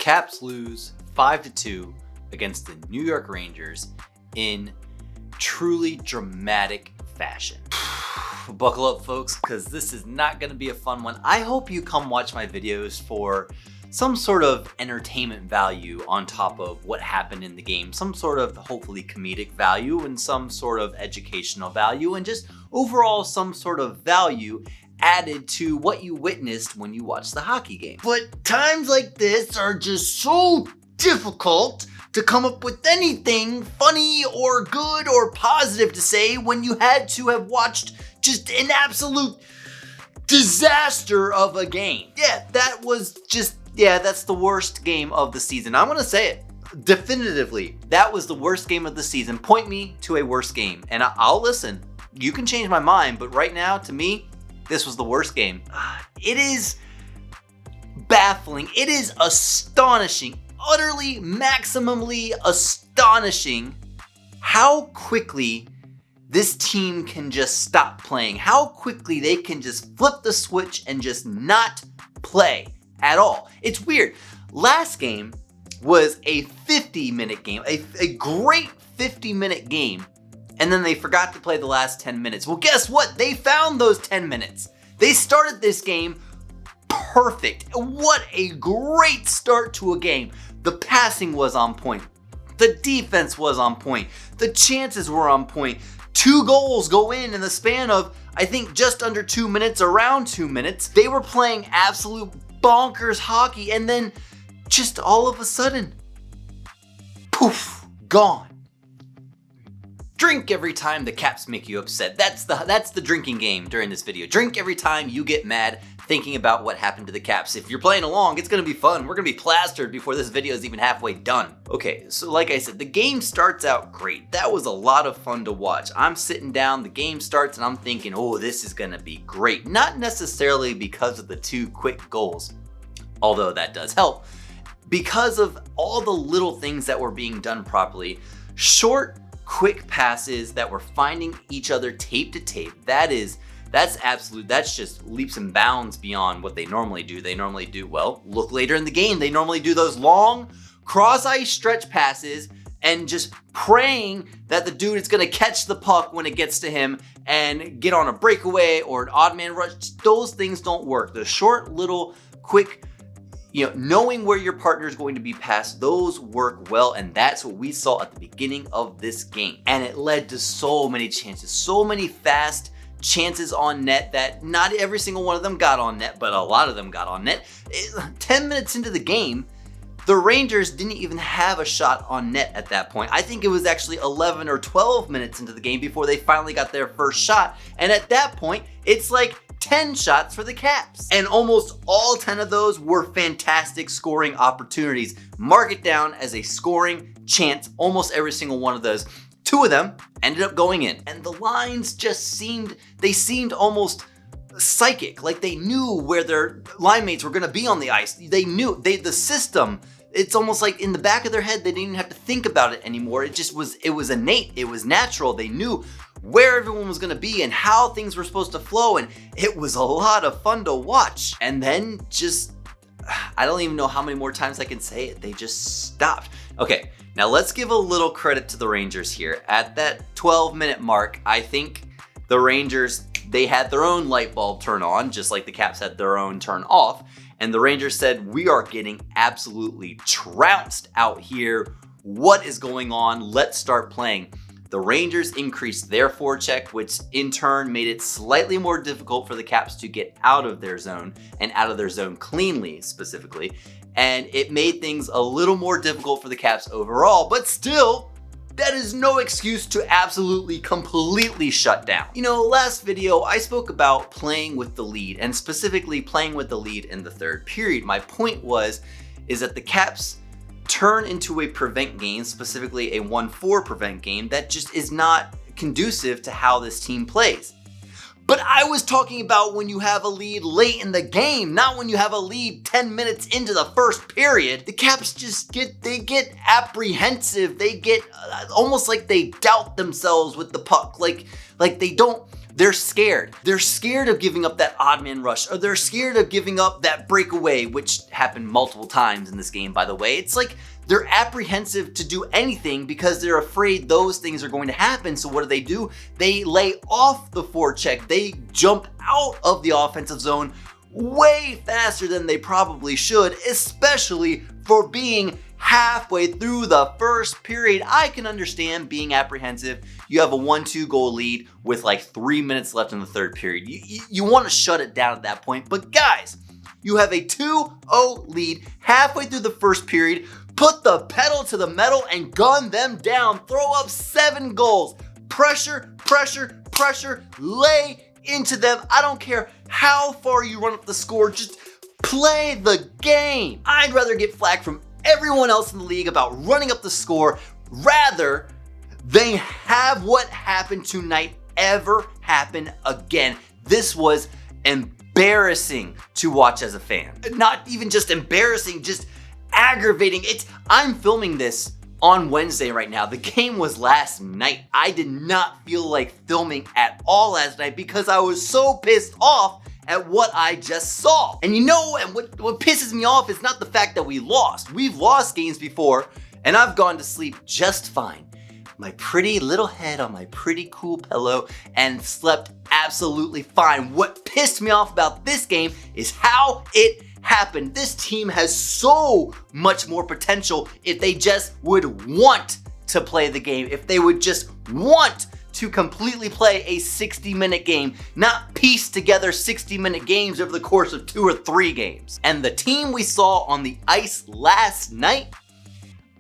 Caps lose 5-2 against the New York Rangers in truly dramatic fashion. Buckle up, folks, because this is not going to be a fun one. I hope you come watch my videos for some sort of entertainment value on top of what happened in the game, some sort of hopefully comedic value and some sort of educational value, and just overall some sort of value added to what you witnessed when you watched the hockey game. But times like this are just so difficult to come up with anything funny or good or positive to say when you had to have watched just an absolute disaster of a game. That's the worst game of the season. I'm gonna say it definitively. That was the worst game of the season. Point me to a worse game and I'll listen. You can change my mind, but right now, to me, this was the worst game. It is baffling. It is astonishing, utterly, maximally astonishing how quickly this team can just stop playing, how quickly they can just flip the switch and just not play at all. It's weird. Last game was a 50-minute game, a great 50-minute game, and then they forgot to play the last 10 minutes. Well, guess what? They found those 10 minutes. They started this game perfect. What a great start to a game. The passing was on point. The defense was on point. The chances were on point. 2 goals go in the span of, I think, just under 2 minutes, around 2 minutes. They were playing absolute bonkers hockey, and then just all of a sudden, poof, gone. Drink every time the Caps make you upset. That's the drinking game during this video. Drink every time you get mad thinking about what happened to the Caps. If you're playing along, it's gonna be fun. We're gonna be plastered before this video is even halfway done. Okay, so like I said, the game starts out great. That was a lot of fun to watch. I'm sitting down, the game starts, and I'm thinking, oh, this is gonna be great. Not necessarily because of the 2 quick goals, although that does help. Because of all the little things that were being done properly, short, quick passes that were finding each other tape to tape. That's just leaps and bounds beyond what they normally do. They normally do, well, look later in the game, they normally do those long cross-ice stretch passes and just praying that the dude is gonna catch the puck when it gets to him and get on a breakaway or an odd man rush. Those things don't work. The short, little, quick, knowing where your partner is going to be passed, those work well, and that's what we saw at the beginning of this game. And it led to so many chances, so many fast chances on net that not every single one of them got on net, but a lot of them got on net. 10 minutes into the game, the Rangers didn't even have a shot on net at that point. I think it was actually 11 or 12 minutes into the game before they finally got their first shot. And at that point, it's like 10 shots for the Caps. And almost all 10 of those were fantastic scoring opportunities. Mark it down as a scoring chance, almost every single one of those. 2 of them ended up going in. And the lines just seemed almost psychic, like they knew where their line mates were gonna be on the ice. They knew, the system, it's almost like in the back of their head, they didn't even have to think about it anymore. It was innate, it was natural. They knew where everyone was gonna be and how things were supposed to flow, and it was a lot of fun to watch. And then I don't even know how many more times I can say it, they just stopped. Okay, now let's give a little credit to the Rangers here. At that 12-minute mark, I think the Rangers, they had their own light bulb turn on, just like the Caps had their own turn off. And the Rangers said, we are getting absolutely trounced out here. What is going on? Let's start playing. The Rangers increased their forecheck, which in turn made it slightly more difficult for the Caps to get out of their zone and out of their zone cleanly, specifically. And it made things a little more difficult for the Caps overall, but still, that is no excuse to absolutely, completely shut down. Last video, I spoke about playing with the lead, and specifically playing with the lead in the 3rd period. My point is that the Caps turn into a prevent game, specifically a 1-4 prevent game, that just is not conducive to how this team plays. But I was talking about when you have a lead late in the game, not when you have a lead 10 minutes into the 1st period. The Caps just get apprehensive. They get almost like they doubt themselves with the puck. Like they don't They're scared. They're scared of giving up that odd man rush, or they're scared of giving up that breakaway, which happened multiple times in this game, by the way. It's like they're apprehensive to do anything because they're afraid those things are going to happen. So what do? They lay off the forecheck. They jump out of the offensive zone way faster than they probably should, especially for being halfway through the first period. I can understand being apprehensive. You have a 1-2 goal lead with like 3 minutes left in the third period. You want to shut it down at that point. But guys, you have a 2-0 lead halfway through the first period. Put the pedal to the metal and gun them down. Throw up 7 goals. Pressure, pressure, pressure. Lay into them. I don't care how far you run up the score. Just play the game. I'd rather get flack from everyone else in the league about running up the score rather than have what happened tonight ever happen again. This was embarrassing to watch as a fan. Not even just embarrassing, just aggravating. I'm filming this on Wednesday right now. The game was last night. I did not feel like filming at all last night because I was so pissed off at what I just saw. And what pisses me off is not the fact that we lost. We've lost games before, and I've gone to sleep just fine. My pretty little head on my pretty cool pillow and slept absolutely fine. What pissed me off about this game is how it happened. This team has so much more potential if they just would want to play the game, if they would just want to completely play a 60-minute game, not piece together 60-minute games over the course of 2 or 3 games. And the team we saw on the ice last night,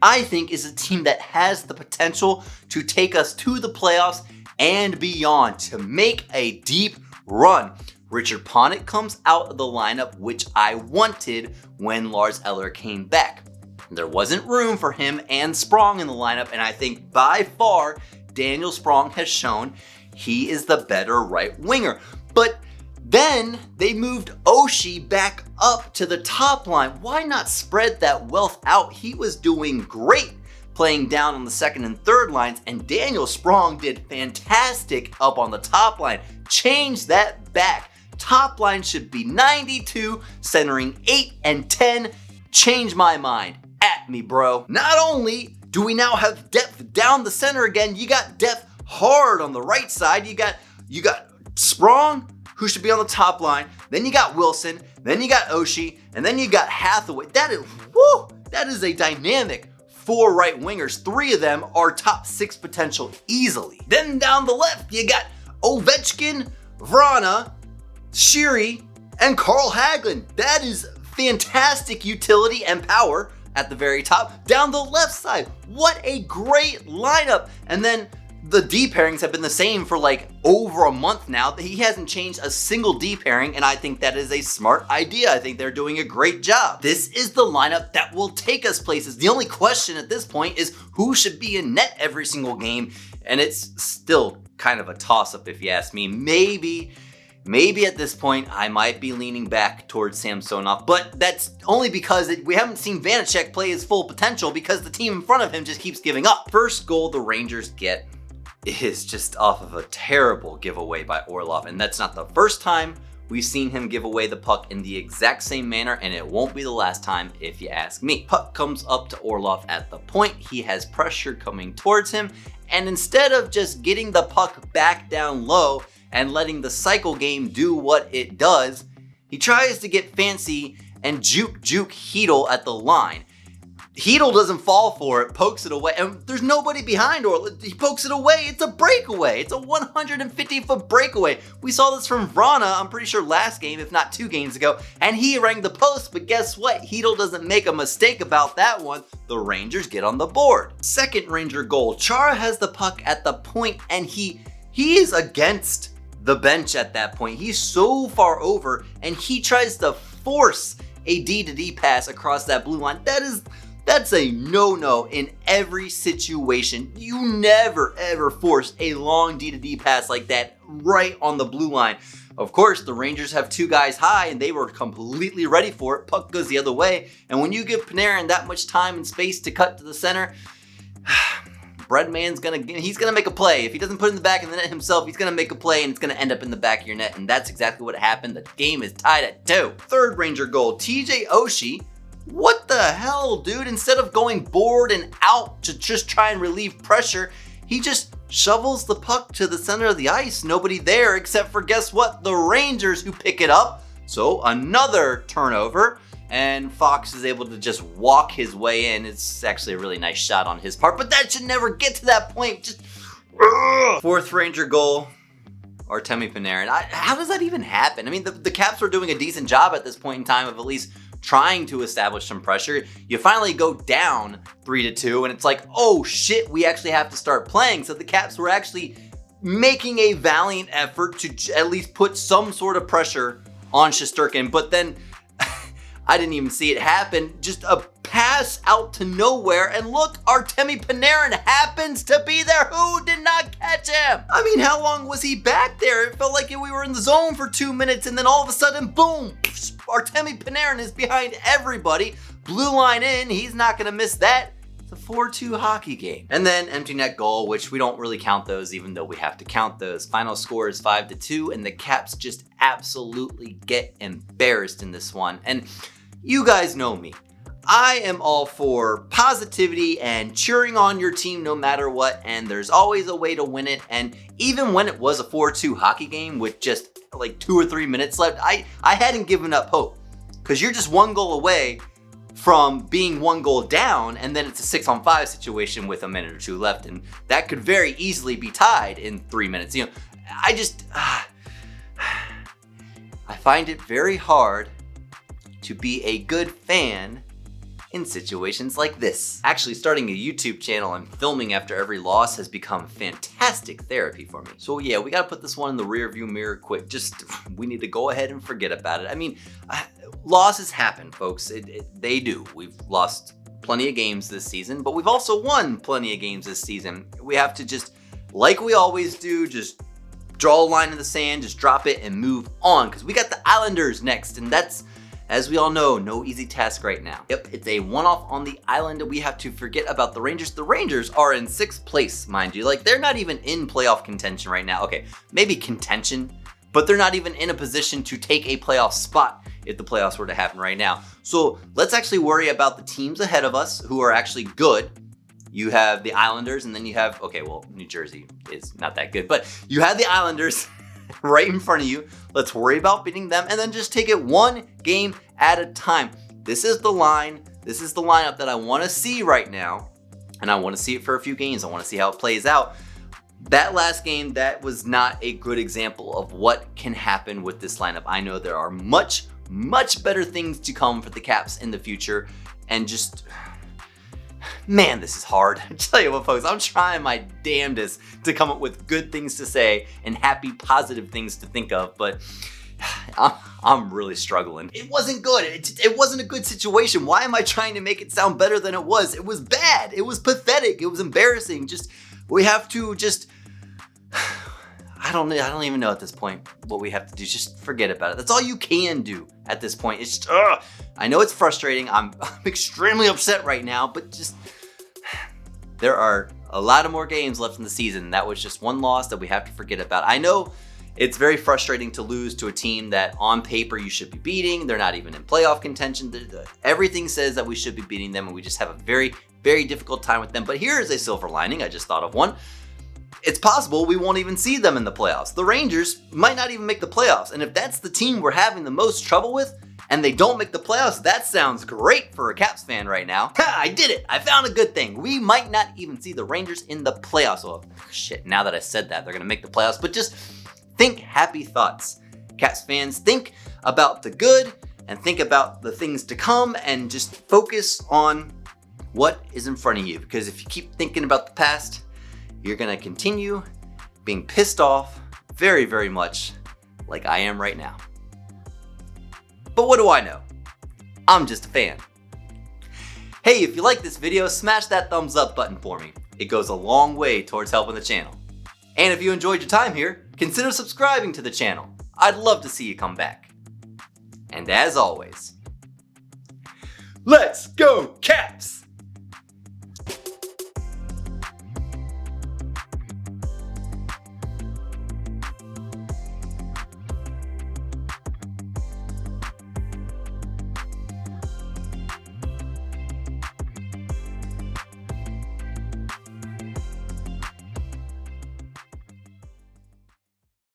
I think, is a team that has the potential to take us to the playoffs and beyond, to make a deep run. Richard Panik comes out of the lineup, which I wanted when Lars Eller came back. There wasn't room for him and Sprong in the lineup, and I think by far Daniel Sprong has shown he is the better right winger. But then they moved Oshie back up to the top line. Why not spread that wealth out? He was doing great playing down on the second and third lines, and Daniel Sprong did fantastic up on the top line. Change that back. Top line should be 92, centering 8 and 10. Change my mind. At me, bro. Not only do we now have depth down the center again, you got depth hard on the right side. You got Sprong, who should be on the top line. Then you got Wilson. Then you got Oshie. And then you got Hathaway. That is a dynamic 4 right wingers. 3 of them are top 6 potential easily. Then down the left, you got Ovechkin, Vrana, Shiri, and Carl Hagelin. That is fantastic utility and power at the very top. Down the left side, what a great lineup. And then the D pairings have been the same for like over a month now. He hasn't changed a single D pairing, and I think that is a smart idea. I think they're doing a great job. This is the lineup that will take us places. The only question at this point is who should be in net every single game, and it's still kind of a toss-up if you ask me. Maybe at this point, I might be leaning back towards Samsonov, but that's only because we haven't seen Vanacek play his full potential because the team in front of him just keeps giving up. First goal the Rangers get is just off of a terrible giveaway by Orlov, and that's not the first time we've seen him give away the puck in the exact same manner, and it won't be the last time if you ask me. Puck comes up to Orlov at the point. He has pressure coming towards him, and instead of just getting the puck back down low and letting the cycle game do what it does, he tries to get fancy and juke Hedl at the line. Hedl doesn't fall for it, pokes it away, and there's nobody behind Orlov. He pokes it away. It's a breakaway. It's a 150-foot breakaway. We saw this from Vrana, I'm pretty sure last game, if not 2 games ago, and he rang the post, but guess what? Hedl doesn't make a mistake about that one. The Rangers get on the board. Second Ranger goal. Chara has the puck at the point, and he is against the bench at that point. He's so far over, and he tries to force a D-to-D pass across that blue line. That's a no-no in every situation. You never ever force a long D-to-D pass like that right on the blue line. Of course, the Rangers have 2 guys high, and they were completely ready for it. Puck goes the other way, and when you give Panarin that much time and space to cut to the center, Breadman's he's gonna make a play. If he doesn't put it in the back of the net himself, he's gonna make a play and it's gonna end up in the back of your net. And that's exactly what happened. The game is tied at 2. Third Ranger goal, TJ Oshie. What the hell, dude? Instead of going board and out to just try and relieve pressure, he just shovels the puck to the center of the ice. Nobody there except for, guess what? The Rangers, who pick it up. So another turnover. And Fox is able to just walk his way in. It's actually a really nice shot on his part, but that should never get to that point. Just Fourth Ranger goal, Artemi Panarin. How does that even happen? I mean, the Caps were doing a decent job at this point in time of at least trying to establish some pressure. You finally go down 3-2, and it's like, oh shit, we actually have to start playing. So the Caps were actually making a valiant effort to at least put some sort of pressure on Shesterkin, but then I didn't even see it happen. Just a pass out to nowhere, and look, Artemi Panarin happens to be there. Who did not catch him? I mean, how long was he back there? It felt like we were in the zone for 2 minutes, and then all of a sudden, boom, Artemi Panarin is behind everybody. Blue line in, he's not gonna miss that. It's a 4-2 hockey game. And then empty net goal, which we don't really count those, even though we have to count those. Final score is 5-2, and the Caps just absolutely get embarrassed in this one. And you guys know me. I am all for positivity and cheering on your team no matter what, and there's always a way to win it. And even when it was a 4-2 hockey game with just like 2 or 3 minutes left, I hadn't given up hope, because you're just 1 goal away from being 1 goal down, and then it's a 6-on-5 situation with a minute or 2 left, and that could very easily be tied in 3 minutes. You know, I find it very hard to be a good fan in situations like this. Actually, starting a YouTube channel and filming after every loss has become fantastic therapy for me. So yeah, we gotta put this one in the rear view mirror quick. We need to go ahead and forget about it. I mean, losses happen, folks. They do. We've lost plenty of games this season, but we've also won plenty of games this season. We have to just, like we always do, just draw a line in the sand, just drop it and move on, because we got the Islanders next, and that's, as we all know, no easy task right now. Yep, it's a one-off on the island. We have to forget about the Rangers. The Rangers are in 6th place, mind you. Like, they're not even in playoff contention right now. Okay, maybe contention, but they're not even in a position to take a playoff spot if the playoffs were to happen right now. So let's actually worry about the teams ahead of us who are actually good. You have the Islanders, and then you have, okay, well, New Jersey is not that good, but you have the Islanders right in front of you. Let's worry about beating them, and then just take it 1 game at a time. This is the line. This is the lineup that I want to see right now, and I want to see it for a few games. I want to see how it plays out. That last game, that was not a good example of what can happen with this lineup. I know there are much, much better things to come for the Caps in the future, and just, man, this is hard. I tell you what, folks, I'm trying my damnedest to come up with good things to say and happy, positive things to think of, but I'm really struggling. It wasn't good. It wasn't a good situation. Why am I trying to make it sound better than it was? It was bad. It was pathetic. It was embarrassing. We have to I don't even know at this point what we have to do. Just forget about it. That's all you can do at this point. It's just, I know it's frustrating. I'm extremely upset right now, but just, there are a lot of more games left in the season. That was just 1 loss that we have to forget about. I know it's very frustrating to lose to a team that on paper you should be beating. They're not even in playoff contention. Everything says that we should be beating them, and we just have a very, very difficult time with them. But here is a silver lining. I just thought of one. It's possible we won't even see them in the playoffs. The Rangers might not even make the playoffs. And if that's the team we're having the most trouble with, and they don't make the playoffs, that sounds great for a Caps fan right now. Ha, I did it. I found a good thing. We might not even see the Rangers in the playoffs. Well, shit, now that I said that, they're going to make the playoffs. But just think happy thoughts. Caps fans, think about the good and think about the things to come, and just focus on what is in front of you. Because if you keep thinking about the past, you're going to continue being pissed off very, very much like I am right now. But what do I know? I'm just a fan. Hey, if you like this video, smash that thumbs up button for me. It goes a long way towards helping the channel. And if you enjoyed your time here, consider subscribing to the channel. I'd love to see you come back. And as always, let's go Caps!